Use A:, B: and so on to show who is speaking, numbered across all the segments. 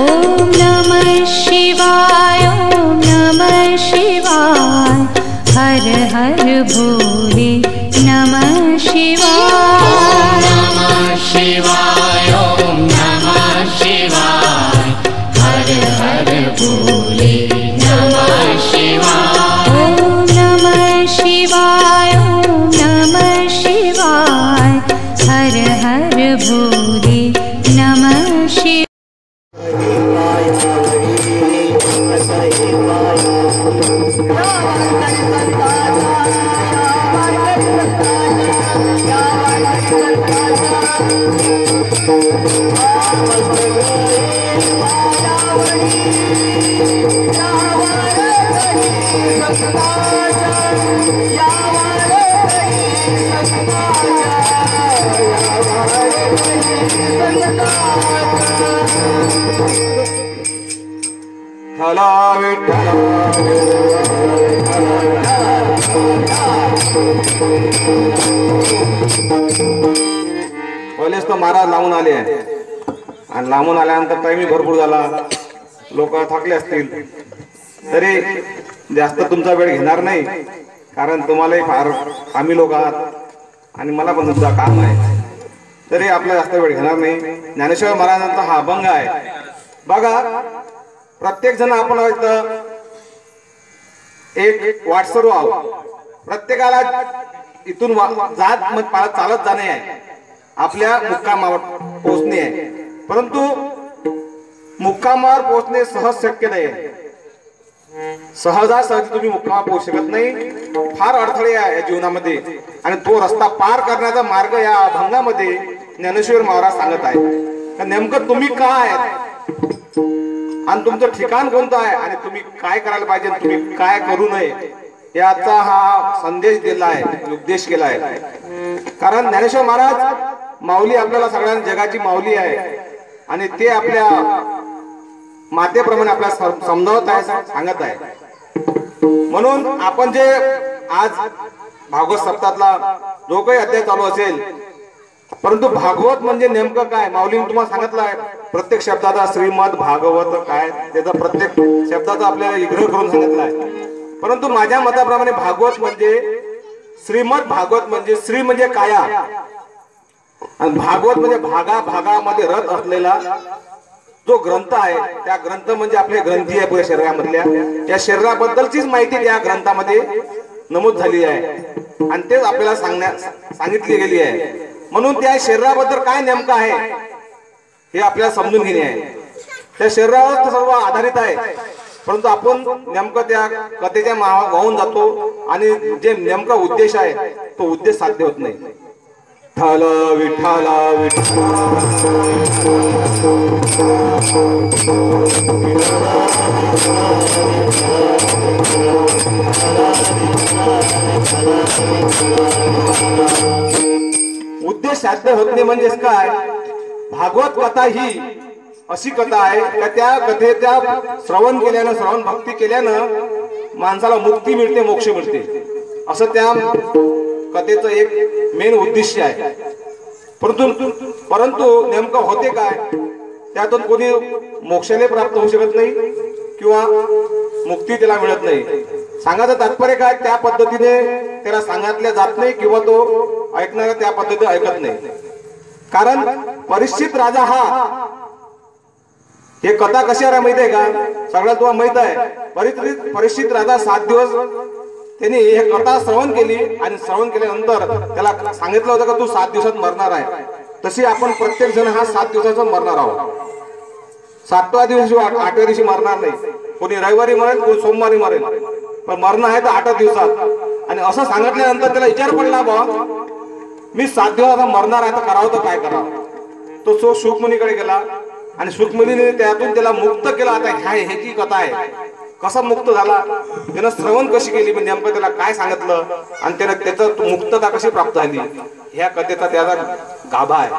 A: ओम नमः शिवाय, ओम नमः शिवाय, हर हर भोले नमः शिवाय।
B: नमः शिवाय, ओम नमः शिवाय, हर हर भोले नमः शिवाय।
A: ओम नमः शिवाय, ओम नमः शिवाय, हर हर भोले नमः शिवाय।
C: पहिलेच तो महाराज लावून आले आणि लांबून आल्यानंतर टाइम भरपूर झाला, लोक थकले असतील, तरी जास्त तुमचा वेळ घेणार नाही, कारण तुम्हालाही फार आम्ही लोक आहात आणि मला पण तुमचा काम आहे, तरी आपला जास्त वेळ घेणार नाही। ज्ञानेश्वर महाराजांचा हा अभंग आहे बघा। प्रत्येक जण आपण एक वाटसरू आहोत, प्रत्येकाला इथून जात मग चालत जाणे आहे, आपल्या मुक्कामावर पोहोचणे आहे, परंतु मुक्कामावर पोहोचणे सहज शक्य नाही। सहजासहजी तुम्ही मुक्कामावर पोहोचू शकत नाही, फार अडथळे आहे या जीवनामध्ये, आणि तो रस्ता पार करण्याचा मार्ग या अभंगामध्ये ज्ञानेश्वर महाराज सांगत आहे। नेमकं तुम्ही काय आणि तुमचं ठिकाण कोणतं आहे आणि तुम्ही काय करायला पाहिजे, तुम्ही काय करू नये, याचा हा संदेश दिला आहे, उपदेश केला आहे। कारण ज्ञानेश्वर महाराज माऊली आपल्याला सगळ्यांना जगाची माऊली आहे आणि ते आपल्या मातेप्रमाणे आपल्याला समजावत आहे, सांगत आहे। म्हणून आपण जे आज भागवत सप्ताहातला जो काही अध्याय चालू असेल, परंतु भागवत म्हणजे नेमकं काय, माऊलीने तुम्हाला सांगितलं आहे, प्रत्येक शब्दाचा श्रीमद भागवत काय, त्याचा प्रत्येक शब्दाचा आपल्याला विग्रह करून सांगितलं आहे। परंतु माझ्या मताप्रमाणे भागवत म्हणजे श्रीमद भागवत म्हणजे श्री म्हणजे काया आणि भागवत म्हणजे भागामध्ये रथ असलेला जो ग्रंथ आहे, त्या ग्रंथ म्हणजे आपले ग्रंथी आहे पुऱ्या शरीरामधल्या, या शरीराबद्दलचीच माहिती त्या ग्रंथामध्ये नमूद झाली आहे आणि तेच आपल्याला सांगितली गेली आहे। म्हणून त्या शरीराबद्दल काय नेमकं आहे हे आपल्याला समजून घेणे आहे। त्या शरीरावर सर्व आधारित आहे, परंतु आपण नेमकं त्या कथेच्या वाहून जातो आणि जे नेमका उद्देश आहे तो उद्देश साध्य होत नाही। विठ्ठल विठ्ठल उद्देश साध्य होत नाही म्हणजेच काय, भागवत कथा ही अशी कथा आहे का त्या कथेच्या श्रवण केल्यानं, श्रवण भक्ती केल्यानं माणसाला मुक्ती मिळते, मोक्ष मिळते, असं त्या कथेचं एक मेन उद्देश्य आहे। परंतु नेमकं होते काय, त्यातून कोणी मोक्षाला प्राप्त होऊ शकत नाही किंवा मुक्ती त्याला मिळत नाही। सांगायचं तात्पर्य काय, त्या पद्धतीने त्याला सांगितल्या जात नाही किंवा तो ऐकणारा त्या पद्धतीने ऐकत नाही। कारण परीक्षित राजा हा, हे कथा कशी आहे माहिती आहे का, सगळ्यात तुम्हाला माहित आहे, परीक्षित राजा 7 दिवस त्यांनी हे कथा श्रवण केली आणि श्रवण केल्यानंतर त्याला सांगितलं होतं का तू 7 दिवसात मरणार आहे। तशी आपण प्रत्येक जण हा 7 दिवसाचा मरणार आहोत, 7व्या दिवशी 8व्या दिवशी मरणार नाही, कोणी रविवारी मरेल, कोणी सोमवारी मरेल, पण मरण आहे तर 8 दिवसात। आणि असं सांगितल्यानंतर त्याला विचार पडला, बा मी 7 दिवसाचा मरणार आहे तर करावं तर काय करावं। तो शुकमुनीकडे गेला आणि शुकमुनीने त्यातून त्याला मुक्त केला। आता ह्याची कथा आहे, कसा मुक्त झाला, त्यानं श्रवण कशी केली, म्हणजे नेमकं त्याला काय सांगितलं आणि त्यानं त्याचं मुक्तता कशी प्राप्त झाली, ह्या कथेचा त्याचा गाभा आहे।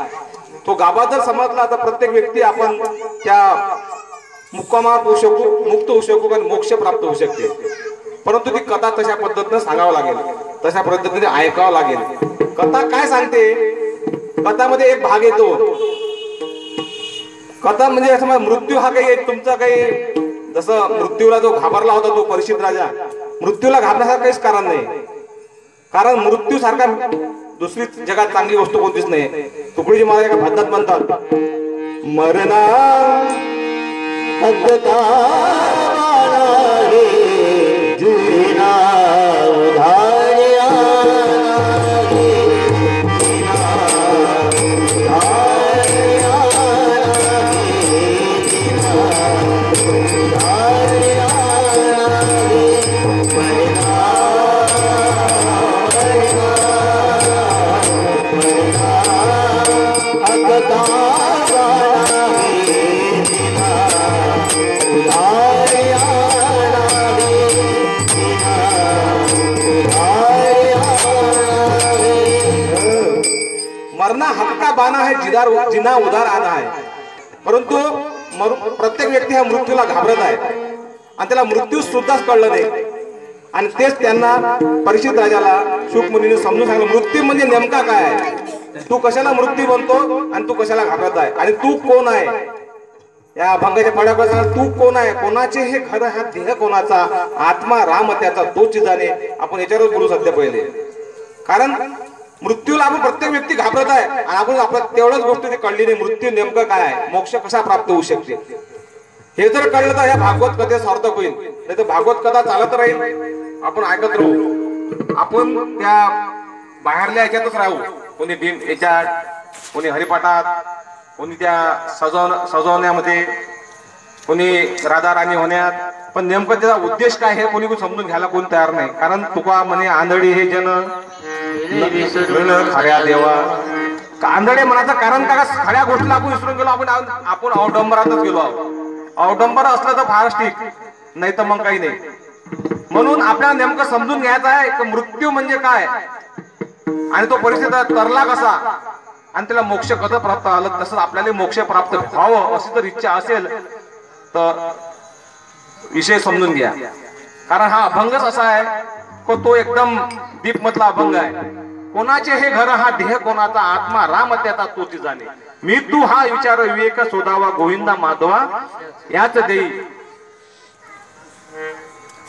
C: तो गाभा जर समजला तर प्रत्येक व्यक्ती आपण त्या मुक्कामावर होऊ शकू, मुक्त होऊ शकू आणि मोक्ष प्राप्त होऊ शकते। परंतु ती कथा तशा पद्धतीने सांगावं लागेल, तशा पद्धतीने ऐकावं लागेल। कथा काय सांगते, कथामध्ये एक भाग येतो कथा म्हणजे असं मृत्यू हा काही तुमचा काही जसं मृत्यूला जो घाबरला होता तो परीक्षित राजा, मृत्यूला घाबरण्यासारखं काहीच कारण नाही. कारण मृत्यू सारखा दुसरी जगात चांगली गोष्ट कोणतीच नाही. तुकडीजी महाराज एका भजनात म्हणतात, मरणा
B: जीना उधारिया
C: मरना हक्का बाना है जिना उधार आना है. परंतु प्रत्येक व्यक्ती हा मृत्यूला घाबरत आहे आणि त्याला मृत्यू सुद्धाच कळलं नाही. आणि तेच त्यांना परीक्षित राजाला शुक मुनीने समजून सांगितलं, मृत्यू म्हणजे नेमका काय आहे, तू कशाला मृत्यू बनतो आणि तू कशाला घाबरत आहे आणि तू कोण आहे. या अभंगाच्या पाड्यावर सांगा, तू कोण आहे, कोणाचे हे घर, हा देह कोणाचा, आत्मा राम त्याचा तोच जाणे. आपण याच्यावर बोलू सध्या पहिले. कारण मृत्यूला आपण प्रत्येक व्यक्ती घाबरत आहे आणि आपण आपल्याला तेवढंच गोष्ट ती कळली नाही, मृत्यू नेमकं काय आहे, मोक्ष कसा प्राप्त होऊ शकते. हे जर कळलं तर या भागवत कथे सार्थक होईल. नाही तर भागवत कथा चालत राहील, आपण ऐकत राहू, आपण त्या बाहेरल्या याच्यातच राहू. कोणी दिन याच्यात, कोणी हरिपाठात, कोणी त्या सजवण्यामध्ये, कोणी राधा राणी होण्यात. पण नेमकं त्याचा उद्देश काय हे कोणी समजून घ्यायला कोणी तयार नाही. कारण तुका म्हणे आंधळी हे जन खऱ्या देवा. आंधळे म्हणायचं कारण का, खऱ्या गोष्टीला आपण विसरून गेलो, आपण अवडंबरातच गेलो आहोत. अवडंबर असलं तर फारच ठीक, नाही तर मग काही नाही. म्हणून आपल्याला नेमकं समजून घ्यायचं आहे की मृत्यू म्हणजे काय आणि तो परिस्थिती तरला कसा आणि त्याला मोक्ष कसं प्राप्त आलं. तसंच आपल्याला मोक्ष प्राप्त व्हावं अशी जर इच्छा असेल तर विषय समजून घ्या. कारण हा अभंगच असा आहे की तो एकदम दीप मधला अभंग आहे. कोणाचे हे घर, हा देह कोणाचा, आत्मा राम त्याचा तोच जाणे. मी तू हा विचार विवेक शोधावा, गोविंदा माधवा याच देई.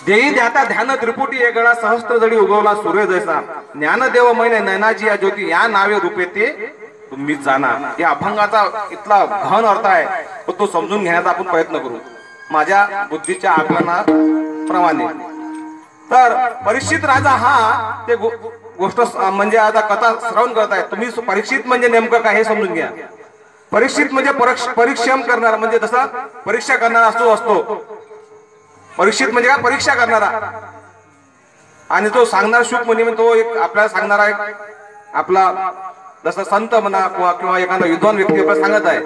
C: देई ध्याता ध्यान त्रिपुटी एक गळा, सहस्त्र जडी उगवला सूर्य जैसा. ज्ञानदेव मैने नैनाजी या ज्योती, या नावे रूपे ते तुम्हीच जाणार. या अभंगाचा इतला घन अर्थ आहे, तो समजून घेण्याचा आपण प्रयत्न करू माझ्या बुद्धीच्या आकलनाप्रमाणे. तर परीक्षित राजा हा ते गोष्ट म्हणजे आता कथा श्रवण करताय तुम्ही. परीक्षित म्हणजे नेमकं काय हे समजून घ्या. परीक्षित म्हणजे परिश्रम करणारा, म्हणजे जसा परीक्षा करणारा असतो. परीक्षित म्हणजे काय, परीक्षा करणारा. आणि तो सांगणारा शुक मुनी, तो एक आपल्याला सांगणारा एक आपला जसं संत म्हणा किंवा एखादा विद्वान व्यक्ती आपल्याला सांगत आहे,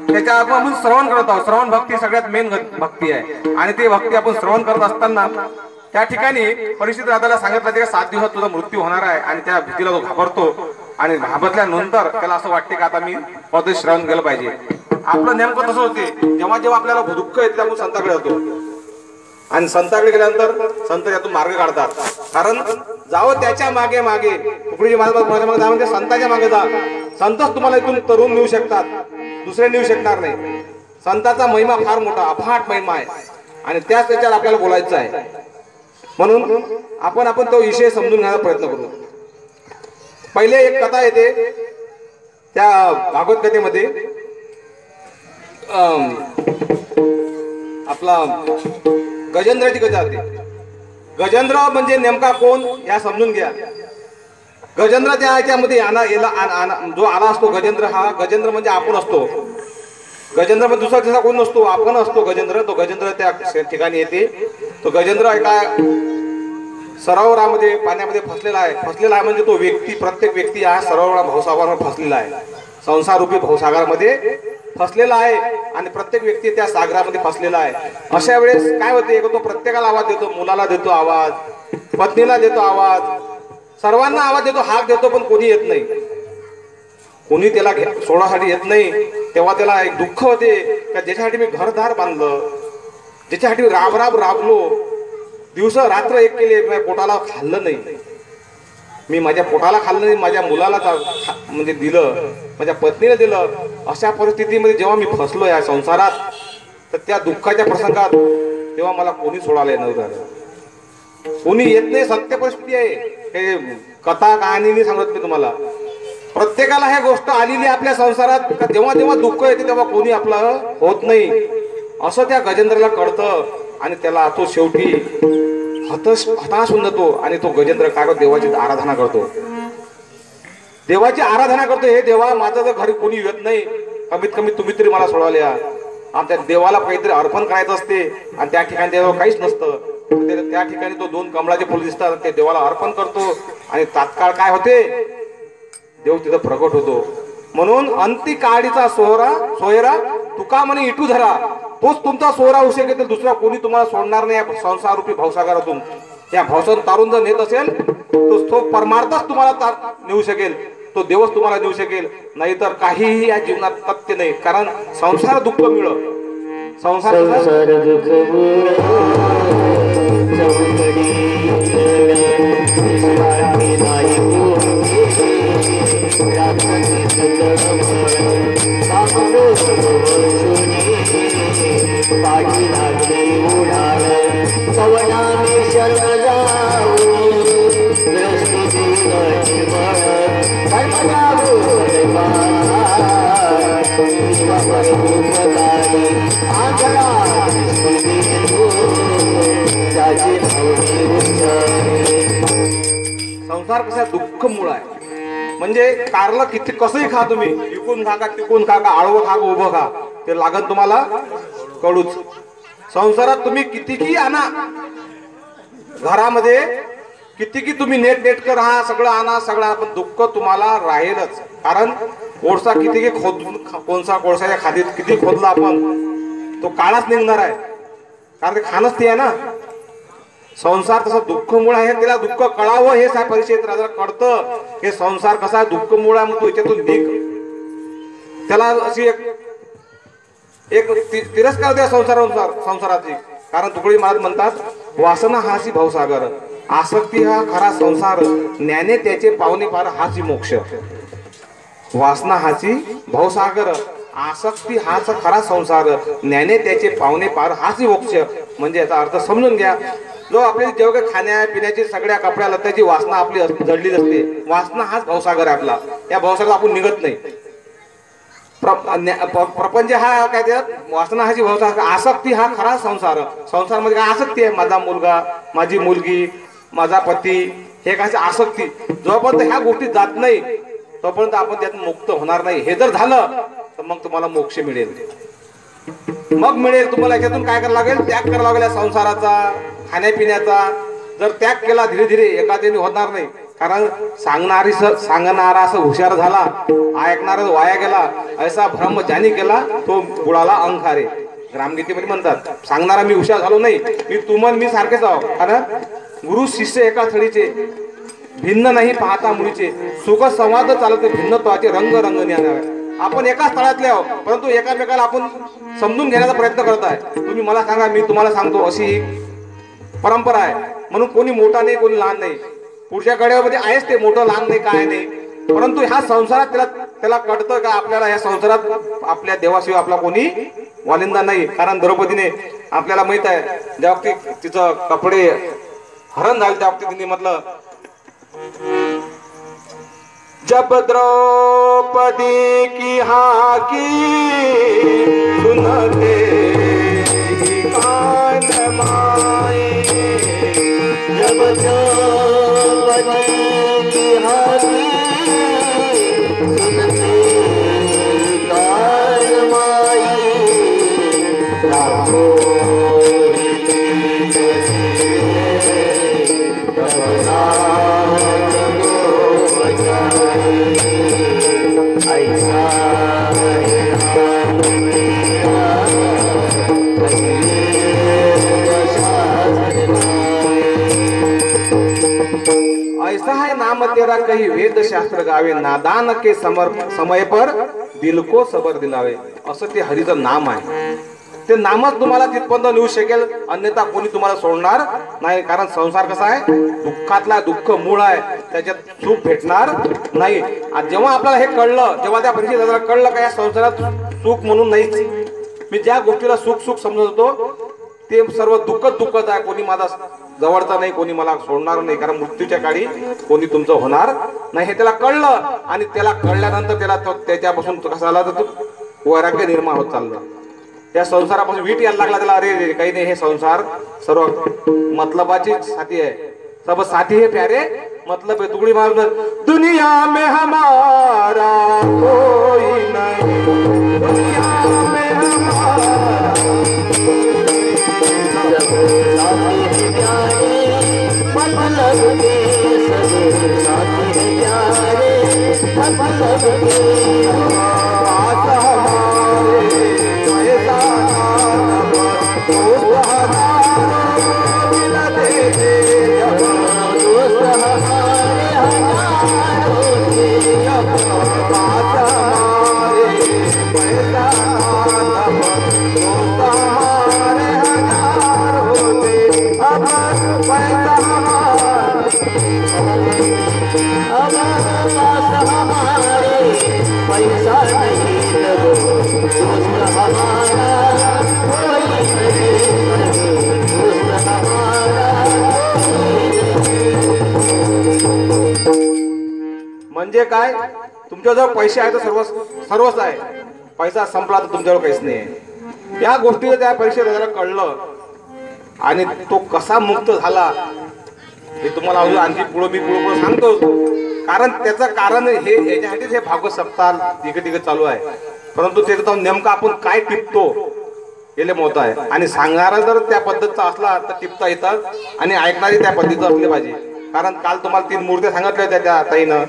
C: त्याच्या आपण श्रवण करत आहोत. श्रवण भक्ती सगळ्यात मेन भक्ती आहे. आणि ते भक्ती आपण श्रवण करत असताना त्या ठिकाणी परीक्षित राजाला सांगितलं की 7 दिवसात तुझा मृत्यू होणार आहे. आणि त्या भीतीला तो घाबरतो आणि घाबरल्यानंतर त्याला असं वाटते की आता मी पद श्रवण केलं पाहिजे. आपलं नेमकं तसं होते, जेव्हा जेव्हा आपल्याला दुःख येते आपण संताकडे जातो आणि संताकडे गेल्यानंतर संत यातून मार्ग काढतात. कारण जावं त्याच्या मागे मागे, तुकडीजी महाराज संताच्या मागे जा. संतच तुम्हाला इथून तरुण नेऊ शकतात, दुसरे नेऊ शकणार नाही. संताचा महिमा फार मोठा अफाट महिमा आहे आणि त्याच त्याच्यावर आपल्याला बोलायचं आहे. म्हणून आपण तो विषय समजून घ्यायचा प्रयत्न करू. पहिले एक कथा येते त्या भागवत कथेमध्ये, आपला गजेंद्राची कथा होती. गजेंद्र म्हणजे नेमका कोण या समजून घ्या. गजेंद्र त्या याच्यामध्ये जो आला असतो गजेंद्र, हा गजेंद्र म्हणजे आपण असतो. गजेंद्र म्हणजे दुसरा तिसरा कोण नसतो, आपण असतो गजेंद्र. तो गजेंद्र त्या ठिकाणी येते. तो गजेंद्र एका सरोवरामध्ये पाण्यामध्ये फसलेला आहे म्हणजे तो व्यक्ती, प्रत्येक व्यक्ती हा सरोवरा भवसागरावर फसलेला आहे, संसार रूपी भवसागरामध्ये फसलेला आहे. आणि प्रत्येक व्यक्ती त्या सागरामध्ये फसलेला आहे. अशा वेळेस काय होते, तो प्रत्येकाला आवाज देतो. मुलाला देतो आवाज, पत्नीला देतो आवाज, सर्वांना आवाज देतो, हाक देतो, पण कोणी येत नाही. कोणी त्याला सोडासाठी येत नाही. तेव्हा त्याला एक दुःख होते का ज्याच्यासाठी मी घरदार बांधलं, ज्याच्यासाठी राबराब राबलो, दिवस रात्र एक केले, पोटाला खाल्लं नाही, मी माझ्या पोटाला खाल्लं नाही, माझ्या मुलाला म्हणजे दिलं, माझ्या पत्नीला दिलं. अशा परिस्थितीमध्ये जेव्हा मी फसलो या संसारात, तर त्या दुःखाच्या प्रसंगात तेव्हा मला कोणी सोडायला नव्हतं, कोणी येत नाही. सत्य परिस्थिती आहे, हे कथा कहाणी सांगत मी तुम्हाला. प्रत्येकाला ह्या गोष्ट आलेली आपल्या संसारात, जेव्हा जेव्हा दुःख येते तेव्हा कोणी आपलं होत नाही, असं त्या गजेंद्राला कळतं. आणि त्याला तो शेवटी हताश होऊन जातो आणि तो गजेंद्र काय करतो, देवाची आराधना करतो. देवाची आराधना करतो, हे देवा, माझं जर घरी कोणी येत नाही, कमीत कमी तुम्ही तरी मला सोडवाल या. आणि त्या देवाला काहीतरी अर्पण करायचं असते, आणि त्या ठिकाणी देवा काहीच नसतं. त्या ठिकाणी तो 2 कमळाचे फुल दिसतात, ते देवाला अर्पण करतो आणि तात्काळ काय होते, देव तिथं प्रकट होतो. म्हणून अंती काळीचा सोयरा तुका म्हणे इटू धरा, तोच तुमचा सोहरा होऊ शकेल, दुसरा कोणी तुम्हाला सोडणार नाही. या संसार रूपी भावसागरातून, या भावसार तारून जर नेत असेल तो परमार्थच तुम्हाला नेऊ शकेल, तो देवच तुम्हाला नेऊ शकेल. नाहीतर काहीही या जीवनात तथ्य नाही. कारण संसार दुःख मिळत, संसार संसार कसा दुःख मूळ आहे. म्हणजे कारलं किती कसंही खा तुम्ही, इकून खा का तिकून खा का, आडवं खा का उभं खा, ते लागत तुम्हाला कडूच. संसारात तुम्ही कितीही आणा, घरामध्ये कितीही तुम्ही नेटकर राहा, सगळं आणा, सगळं, पण दुःख तुम्हाला राहीलच. कारण कोळसा कितीही कोळसाच्या खादीत किती खोदला आपण, तो काळाच निघणार आहे, कारण ते खाणच ते आहे ना. संसार तसा दुःखमूळ आहे, त्याला दुःख कळावं हे परिचय राजा कळतं. हे संसार कसा दुःख मूळ आहे, मग तो याच्यातून निघ. त्याला अशी एक तिरस्कार द्या संसाराची. कारण तुकडी महाराज म्हणतात, वासना हाची भावसागर, आसक्ती हा खरा संसार, ज्ञाने त्याचे पावणे पार हाची मोक्ष. वासना हाची भावसागर, आसक्ती हाच खरा संसार, ज्ञाने त्याचे पावणे पार हाची मोक्ष. म्हणजे याचा अर्थ समजून घ्या, जो आपली जेवढे खाण्या पिण्याची सगळ्या कपड्या लत्याची वासना आपली जडलीच असते, वासना हाच भावसागर आहे आपला. या भावसागरात आपण निघत नाही. प्रपंच हा काय त्यात वासना हाची भावसागर, आसक्ती हा खरा संसार. संसारामध्ये काय आसक्ती आहे, माझा मुलगा, माझी मुलगी, माझा पती, हे काय आसक्ती. जोपर्यंत ह्या गोष्टी जात नाही तोपर्यंत आपण त्यात मुक्त होणार नाही. हे जर झालं तर मग तुम्हाला मोक्ष मिळेल. मग मिळेल तुम्हाला. याच्यातून काय करावं लागेल, त्याग करावा लागेल संसाराचा, खाण्यापिण्याचा. जर त्याग केला धीरे धीरे एखाद्याने होणार नाही. कारण सांगणारा असं हुशार झाला, ऐकणारा वाया गेला, ऐसा भ्रम ज्याने केला तो बुडाला अंखारे. ग्रामगीतेमध्ये म्हणतात, सांगणारा मी हुशार झालो नाही, मी तुमन मी सारखेच आहो. कारण गुरु शिष्य एका थडीचे, भिन्न नाही पाहता मुळीचे, सुख संवाद चालते भिन्नत्वाचे रंग रंगने आणावे. आपण एकाच तळातले आहोत, परंतु एकामेकाला आपण समजून घेण्याचा प्रयत्न करत आहे. तुम्ही मला सांगा, मी तुम्हाला सांगतो, अशी परंपरा आहे. म्हणून कोणी मोठा नाही, कोणी लहान नाही. पुढच्या कड्यामध्ये आहेच ते, मोठं लहान नाही, काय नाही. परंतु ह्या संसारात त्याला कळतं का आपल्याला ह्या संसारात आपल्या देवाशिवाय आपला कोणी वालिंदा नाही. कारण द्रौपदीने आपल्याला माहित आहे, ज्या बाबतीत तिचं कपडे हरण झाले त्या बाबतीत तिने म्हटलं, जब द्रौपदी की हाकी सुनते कान माए, जब द्रौपदी की हाकी सुनते कान माए, ऐसा है नाम तेरा कही वेद शास्त्र गावे, नादान के समय पर दिल को सबर दिलावे. असं ते हरीचं नाम आहे. ते नामच तुम्हाला तिथपर्यंत नेऊ शकेल, अन्यथा कोणी तुम्हाला सोडणार नाही. कारण संसार कसा आहे, दुःखातला दुःख मूळ आहे. त्याच्यात सुख भेटणार नाही. आणि जेव्हा आपल्याला हे कळलं, जेव्हा त्या परीक्षेत दादाला कळलं का या संसारात सुख म्हणून नाहीच, मी ज्या गोष्टीला सुख सुख समजत होतो ते सर्व दुःखच आहे. कोणी माझा जवळचा नाही, कोणी मला सोडणार नाही, कारण मृत्यूच्या काळी कोणी तुमचं होणार नाही हे त्याला कळलं. आणि त्याला कळल्यानंतर त्याला त्याच्यापासून कसा आला तर वैराग्य निर्माण होत चाललं. त्या संसारापासून वीट यायला लागला त्याला. अरे काही नाही, हे संसार सर्व मतलबाची साथी आहे. सब साथी है प्यारे, मतलब है टुकड़ी मार दुनिया में हमारा कोई नहीं, दुनिया में हमारा
B: साथी है प्यारे, मतलब के सब साथी है प्यारे, मतलब के
C: बात हमारे ऐसा दोस्त हमारा मिला दे दे,
B: दोस्त हमारे हजारों थे,
C: बात हमारे पैसा दोस्त हमारे हजार होते, अब पैसा
B: अब पास हमारे पैसा नहीं लगो, दोस्त हमारा कोई नहीं लगो, दोस्त हमारा
C: म्हणजे काय, तुमच्याजवळ पैसे आहे तर सर्वच आहे, पैसा संपला तर तुमच्याजवळ काहीच नाही आहे. या गोष्टीला त्या परीक्षेत त्याला कळलं आणि तो कसा मुक्त झाला हे तुम्हाला अजून आणखी पुढे सांगतो. कारण त्याचं कारण हे याच्यासाठीच हे भागवत सप्ताह तिकडे चालू आहे. परंतु ते नेमकं आपण काय टिपतो गेले मोठं आहे. आणि सांगणारा जर त्या पद्धतीचा असला तर टिपता येतात आणि ऐकणारी त्या पद्धतीचं असले पाहिजे. कारण काल तुम्हाला 3 मूर्त्या सांगितल्या होत्या त्या ताईनं.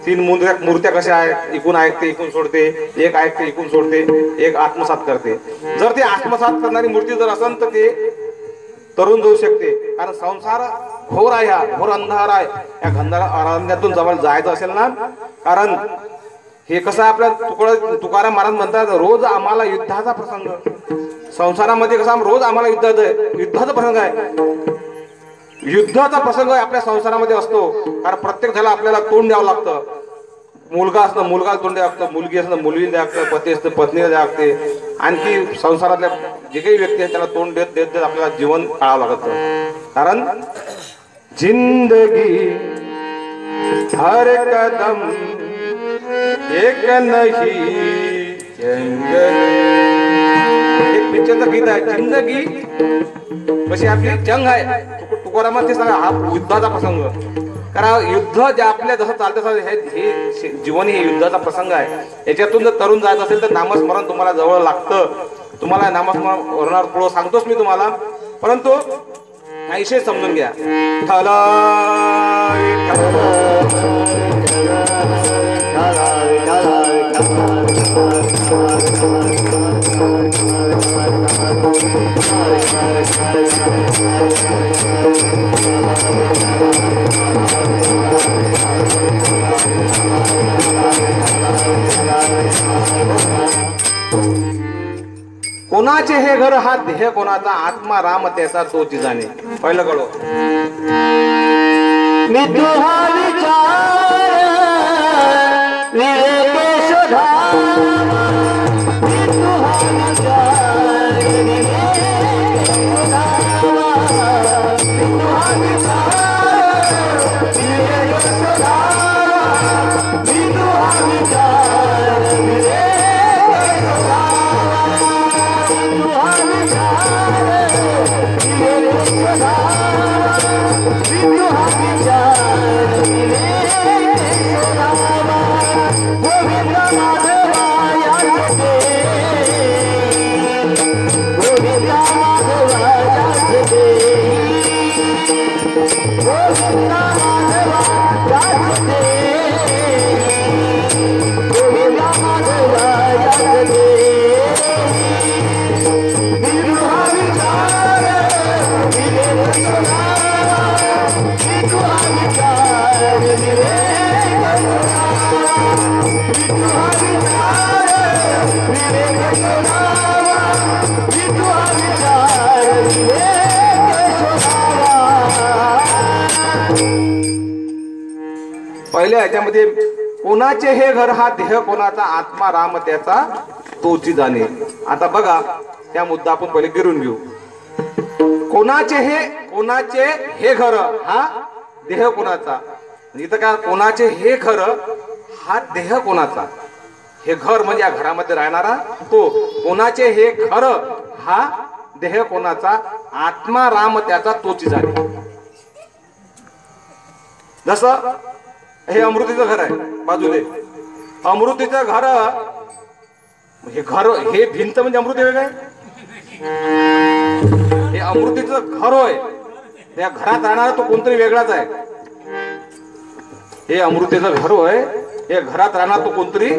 C: 3 मूर्त्या कशा आहेत, इकून ऐकते इकून सोडते, एक ऐकते इकून सोडते, एक आत्मसात करते. जर ते आत्मसात करणारी मूर्ती जर असेल तर ते तरुण जाऊ शकते. कारण संसार घोर आहे, हा घोर अंधार आहे. या अरण्यातून जवळ जायचं असेल ना, कारण हे कसं आपल्या तुकाराम महाराज म्हणतात रोज आम्हाला युद्धाचा प्रसंग. संसारामध्ये कसं रोज आम्हाला युद्धाचा प्रसंग आहे. युद्धाचा प्रसंग आपल्या संसारामध्ये असतो. कारण प्रत्येक झाला आपल्याला तोंड द्यावं लागतं. मुलगा असतं मुलगाला तोंड द्यावं लागतं, मुलगी असतं मुलीला द्यावं लागतं, पती असतं पत्नीला द्यावं लागते. आणखी संसारातल्या जे काही व्यक्ती आहेत त्याला तोंड देत देत देत आपल्याला जीवन काढावं लागतं. कारण जिंदगी हर कदम एक नहीं जंग. एक पिक्चरचं गीत आहे, जिंदगी कशी आपली जंग आहे. तुकारामात ते सांगा हा युद्धाचा प्रसंग. कारण युद्ध जे आपल्या जसं चालतं हे जीवन हे युद्धाचा प्रसंग आहे. याच्यातून जर तरुण जायचं असेल तर नामस्मरण तुम्हाला जवळ लागतं. तुम्हाला नामस्मरण होणार पुढं सांगतोच मी तुम्हाला. परंतु हा विषय समजून घ्या. कोणाचे हे घर हा देह कोणाचा, आत्मा राम त्याचा तोच जाणे. पहिलं कळो
B: मी तुहा विचार विवेके शोधावा, मी तुहा विचार विवेके शोधावा, मी तुहा विचार विवेके शोधावा, मी तुहा विचार विवेके शोधावा, मी तुहा विचार विवेके शोधावा, मी तुहा विचार विवेके शोधावा. गोविंद माधवाया
C: याच्यामध्ये कोणाचे हे घर हा देह कोणाचा आत्मा राम त्याचा तोची जाणे. आता बघा त्या मुद्दा आपण पहिले गिरून घेऊ. कोणाचे हे घर हा देह कोणाचा. इथं काय कोणाचे हे घर हा देह कोणाचा. हे घर म्हणजे या घरामध्ये राहणारा तो. कोणाचे हे घर हा देह कोणाचा आत्मा राम त्याचा तोची जाणे. जसं हे अमृतीचं घर आहे बाजूले. अमृतीचं घर हे भिंत म्हणजे अमृत वेगळं आहे. हे अमृतीचं घर होय. त्या घरात राहणारा तो कोणतरी वेगळाच आहे. हे अमृतीचं घर होय. हे घरात राहणार तो कोणतरी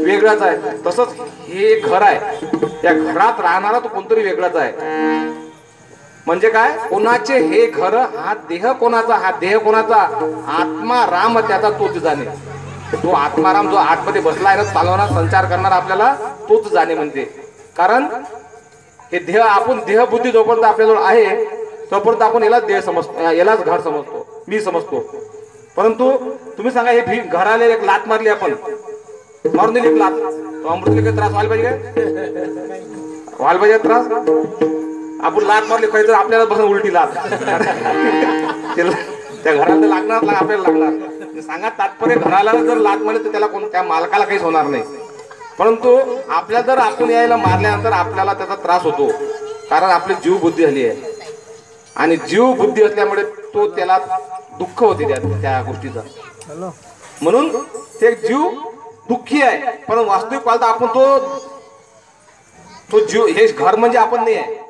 C: वेगळाच आहे. तसंच हे घर आहे. त्या घरात राहणारा तो कोणतरी वेगळाच आहे. म्हणजे काय कोणाचे हे घर हा देह कोणाचा. हा देह कोणाचा आत्मा राम त्याचा तोच जाणे. तो आत्माराम जो आतमध्ये बसला आहे ना चालवणार संचार करणार आपल्याला तोच जाणे म्हणते. कारण हे देह आपण देह बुद्धी जोपर्यंत आपल्याजवळ आहे तोपर्यंत आपण याला देह समजतो. यालाच घर समजतो मी समजतो. परंतु तुम्ही सांगा हे घराला एक लात मारली आपण मारून दिली एक लात तो अमृतले काही त्रास व्हायला पाहिजे काय. व्हायला पाहिजे त्रास. आपण लात मारली काही तर आपल्याला बसून उलटी लात त्या घराला लागणार आपल्याला लागणार. सांगा तात्पर्य घराला जर लात मारली तर त्याला त्या मालकाला काहीच होणार नाही. परंतु आपल्या जर आपण यायला मारल्यानंतर आपल्याला त्याचा त्रास होतो. कारण आपली जीव बुद्धी झाली आहे आणि जीव बुद्धी असल्यामुळे तो त्याला दुःख होते त्या गोष्टीचा. म्हणून ते जीव दुःखी आहे. पण वास्तविक पाहता आपण तो जीव हे घर म्हणजे आपण नाही आहे.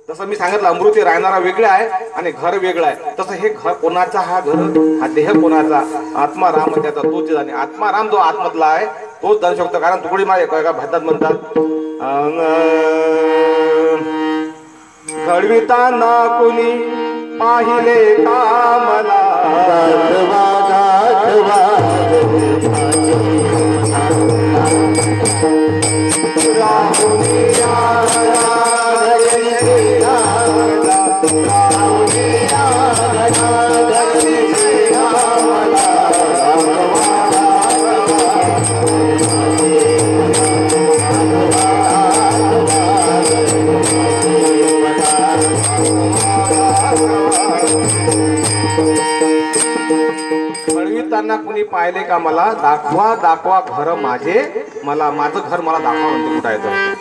C: जसं मी सांगितलं अमृती राहणारा वेगळा आहे आणि घर वेगळं आहे. तसं हे घर कोणाचा हा घर हा देह कोणाचा आत्मा राम त्याचा तोच जाणे. आत्मा राम जो आतमधला आहे तोच जाणू शकतो. कारण तुकडी माय एका भातात म्हणतात घडविताना कोणी पाहिले का मला घडविताना कुणी पाहिले का मला दाखवा दाखवा घर माझे मला. माझं घर मला दाखवा म्हणते कुठं आहे.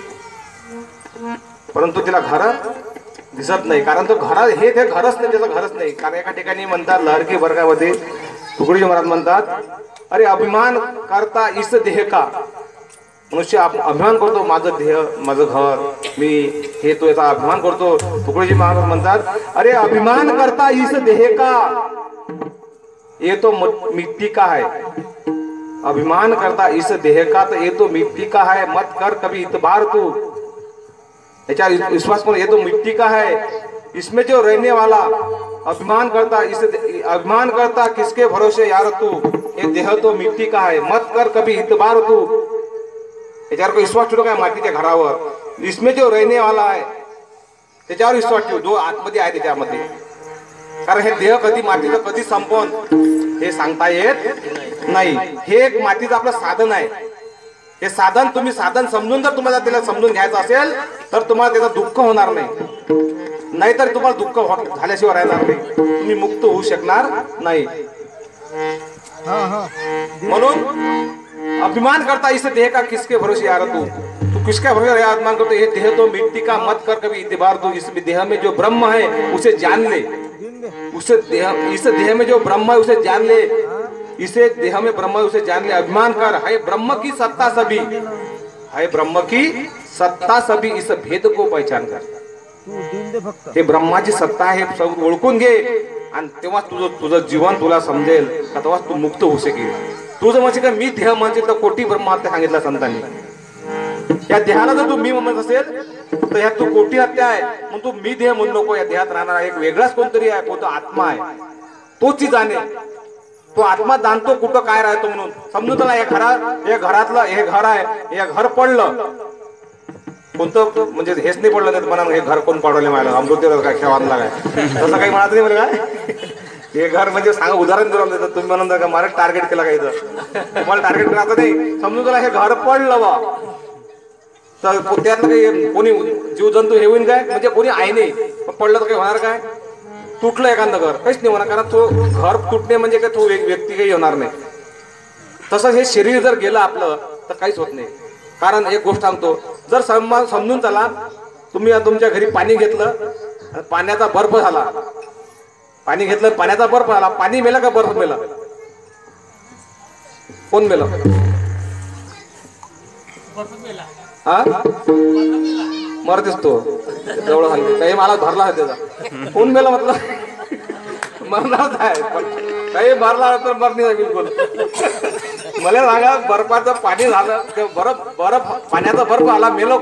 C: परंतु तिला घर दिसत नाही. कारण तो घर हे ते घरच नाही. त्याचं घरच नाही. कारण एका ठिकाणी म्हणतात लहरकी वर्गामध्ये तुकडीजी महाराज म्हणतात अरे अभिमान करता इस देह का. मनुष्य अभिमान करतो माझं देह माझं घर मी हे तो याचा अभिमान करतो. तुकडीजी महाराज म्हणतात अरे अभिमान करता इस देह का ये तो मिट्टी का है. अभिमान करता इस देह का तो ये तो मिट्टी का है. मत कर कभी इतबार तू. याच्यावर विश्वास करो. ये तो मिट्टी का है. इसमें जो रहने वाला अभिमान करता किसके भरोसे यार तू. ये देह तो मिट्टी का है. मत कर कभी इतबार तू. याच्यावर विश्वास ठेवू काय मातीच्या घरावर. इसमें जो रहने वाला आहे त्याच्यावर विश्वास ठेवू जो आतमध्ये आहे त्याच्यामध्ये. कारण हे देह कधी मातीचं कधी संपवून हे सांगता येत नाही. हे एक मातीचं आपलं साधन आहे. हे साधन तुम्ही साधन समजून जर तुम्हाला त्याला समजून घ्यायचं असेल तर तुम्हाला त्याचं दुःख होणार नाही. नाहीतर तुम्हाला दुःख झाल्याशिवाय राहणार नाही. तुम्ही मुक्त होऊ शकणार नाही. म्हणून अभिमान करता इस देह का किसके भरोसे यार तू किसके भरोसे अभिमान करतो. ये देह तो मिट्टी का मत कर कभी इतबार तू. इस देह में जो ब्रह्म है उसे जान ले. इस देह में जो ब्रह्म है उसे जान ले. इसे देह में ब्रह्म है उसे जान ले. अभिमान कर है ब्रह्म की सत्ता सभी. है ब्रह्म की सत्ता सभी. इस भेद को पहचान कर. हे ब्रह्माची सत्ता आहे हे ओळखून घे आणि तेव्हा तुझं जीवन तुला समजेल का. तेव्हा तू मुक्त होऊ शकेल. तुझं म्हणजे का मी देह म्हणजे तर कोटी ब्रह्महत्या सांगितलं संतांनी. या देहाला जर तू मी म्हणत असेल तर ह्यात तू कोटी हत्या आहे. मग तू मी देह म्हणू नको. या देहात राहणारा एक वेगळाच कोणतरी आहे. कोणता आत्मा आहे तोच जाणे. तो आत्मा जाणतो कुठं काय राहतो म्हणून. समजून त्याला हे घरातलं हे घर आहे. हे घर पडलं कोणतं म्हणजे हेच नाही पडलं नाही म्हणा हे घर कोण पडवले मला अमृत काय खेळायला काय तसं काही म्हणत नाही बरं काय. हे घर म्हणजे सांगा उदाहरण देऊन देतात तुम्ही म्हणून का मला टार्गेट केला का इथं तुम्हाला टार्गेट करायचं नाही समजून तुला हे घर पडलं बा तर त्यातलं काही कोणी जीवजंतू हे होईन काय म्हणजे कोणी आहे नाही पडलं तर काही होणार काय तुटलं एखादं घर काहीच नाही होणार कारण तो घर तुटणे म्हणजे काय तो व्यक्ती काही होणार नाही तसंच हे शरीर जर गेलं आपलं तर काहीच होत नाही कारण एक गोष्ट सांगतो जर समजून चला तुम्ही तुमच्या घरी पाणी घेतलं पाण्याचा बर्फ झाला पाणी घेतलं पाण्याचा बर्फ झाला पाणी मेलं का बर्फ मेला कोण मेलं हा मरतेस तो जवळ हल्ली काही मला धरला आहे त्याचा कोण मेला म्हटलं मरणारच आहे पण काही मारला तर मरणी नाही बिलकुल मला सांगा बर्फाचं पाणी झालं ते बर्फ पाण्याचा बर्फ आला मेलो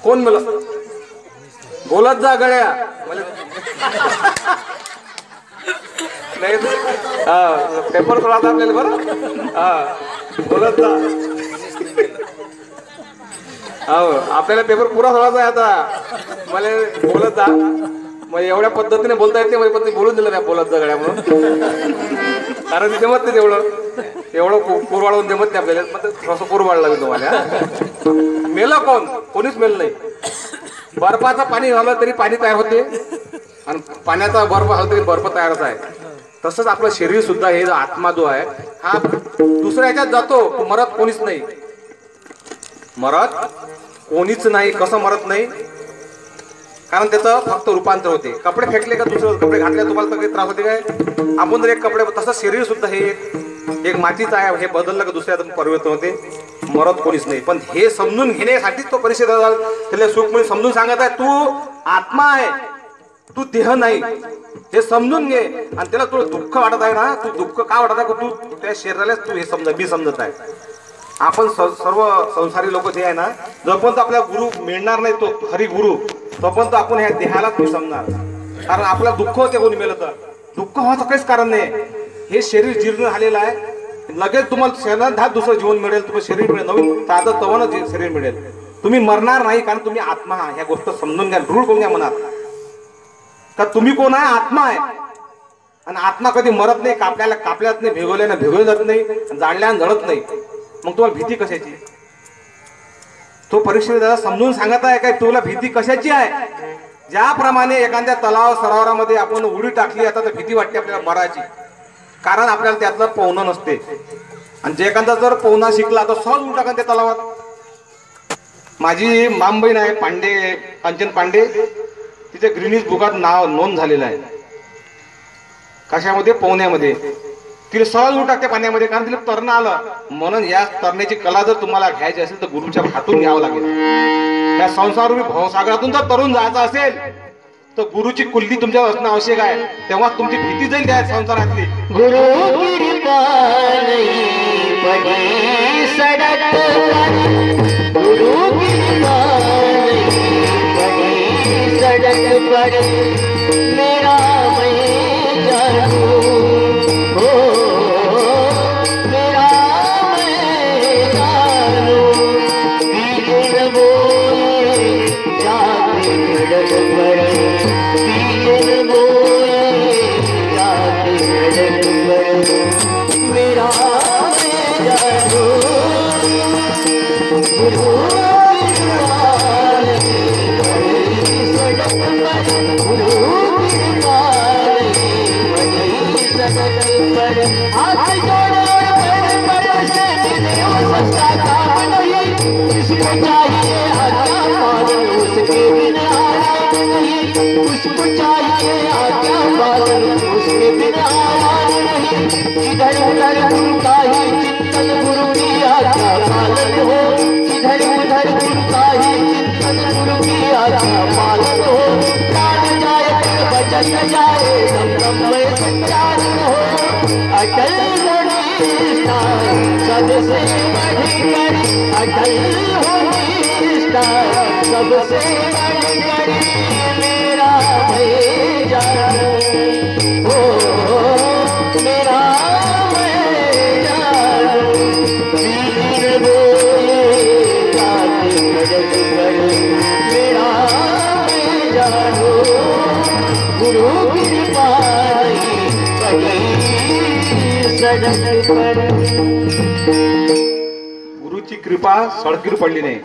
C: कोण मेलं बोलत जा गड्या नाही पेपर थोडा आपल्याला बरं हा बोलत जा हो आपल्याला पेपर पुरा सोडायचा आहे आता मला बोलत जा मग एवढ्या पद्धतीने बोलता येते म्हणजे पण ते बोलून दिलं नाही बोलत जा गड्या म्हणून कारण जमत नाही एवढं पूर वाढवून जमत नाही आपल्याला मग थोडंसं पूर वाढला मी तुम्हाला मेलं कोणीच मेलं नाही बर्फाचं पाणी झालं तरी पाणी तयार होते आणि पाण्याचा बर्फ झाला तरी बर्फ तयारच आहे तसंच आपलं शरीर सुद्धा हे आत्मा जो आहे हा दुसऱ्या ह्याच्यात जातो मरत कोणीच नाही कसं मरत नाही कारण त्याचं फक्त रूपांतर होते कपडे फेकले का दुसरं कपडे घातले तुम्हाला तर काही त्रास होते काय आपण जर एक कपडे तसं शरीर सुद्धा हे एक मातीचं आहे हे बदललं का दुसऱ्या परिवर्तन होते मरत कोणीच नाही पण हे समजून घेण्यासाठीच तो परिषद त्याला सुख म्हणून समजून सांगत आहे तू आत्मा आहे तू देह नाही हे समजून घे आणि त्याला तुला दुःख वाटत आहे ना तू दुःख का वाटत आहे तू त्या शरीरालाच तू हे मी समजत आहे आपण सर्व संसारी लोक जे आहे ना जोपर्यंत आपला गुरु मिळणार नाही तो हरिगुरु तोपर्यंत आपण ह्या देहालाच मी समजणार कारण आपला दुःख होते कोणी मेलं तर दुःख व्हायचं काहीच कारण नाही हे शरीर जीर्ण झालेलं आहे लगेच तुम्हाला शरीरात दुसरं जीवन मिळेल तुम्हाला शरीर मिळेल नवीन ताजं तवानं शरीर मिळेल तुम्ही मरणार नाही कारण तुम्ही आत्मा ह्या गोष्ट समजून घ्या रूढ करून घ्या मनात का तुम्ही कोण आहे आत्मा आहे आणि आत्मा कधी मरत नाही कापल्यात नाही भिगवल्याने भिगवले जात नाही जाळल्याने जळत नाही मग तुम्हाला भीती कशाची तो परीक्षेला समजून सांगत आहे काय तुला भीती कशाची आहे ज्याप्रमाणे एखाद्या तलाव सरोवरामध्ये आपण उडी टाकली आता तर भीती वाटते आपल्याला मरायची कारण आपल्याला त्यातलं पोहणं नसते आणि जे एखादा जर पोहणं शिकला तर सहज उडी टाका त्या तलावात माझी मामबहीण आहे पांडे कांचन पांडे तिच्या ग्रीनिज बुकात नाव नोंद झालेलं आहे कशामध्ये पोहण्यामध्ये तिला सहज उडी टाकते पाण्यामध्ये कारण तिला तरणं आलं म्हणून या तरण्याची कला जर तुम्हाला घ्यायची असेल तर गुरुच्या हातून घ्यावं लागेल या संसारूपी भवसागरातून जर तरुण जायचं असेल तर गुरुची कुल्ली तुमच्यावर असणं आवश्यक आहे तेव्हा तुमची भीती जाईल त्या संसारातली
B: गुरु कृपा नहीं बड़ी सड़क गुरु कृपा नहीं बड़ी सड़क पर मेरा मैं जानू हो मेरा मैं जानू बीजन बोले जाके सड़क पर बीजन बोले जाके सड़क पर मेरा मैं जानू गुरु हाथ जोड़ो पर से मिले वो सस्ता काम नहीं उसको चाहिए आज्ञा पालन उसके बिना आराम नहीं उसको चाहिए आज्ञा पालन उसके बिना आराम नहीं इधर उधर गुरु का ही चिंतन गुरु की आज्ञा पालन हो इधर उधर गुरु का ही चिंतन गुरु की आज्ञा पालन हो प्राण जाए बचन जाए संगम संचालन हो अटल होनिष्ठा सबसे बढ़कर अटल होनिष्ठा सबसे बढ़कर मेरा मैं जानू हो मेरा मैं जानू वीर बोले जाके सड़क पर मेरा मैं जानू गुरु कृपा सड़क पर।
C: गुरुची कृपा सडकीवर पडली नाही.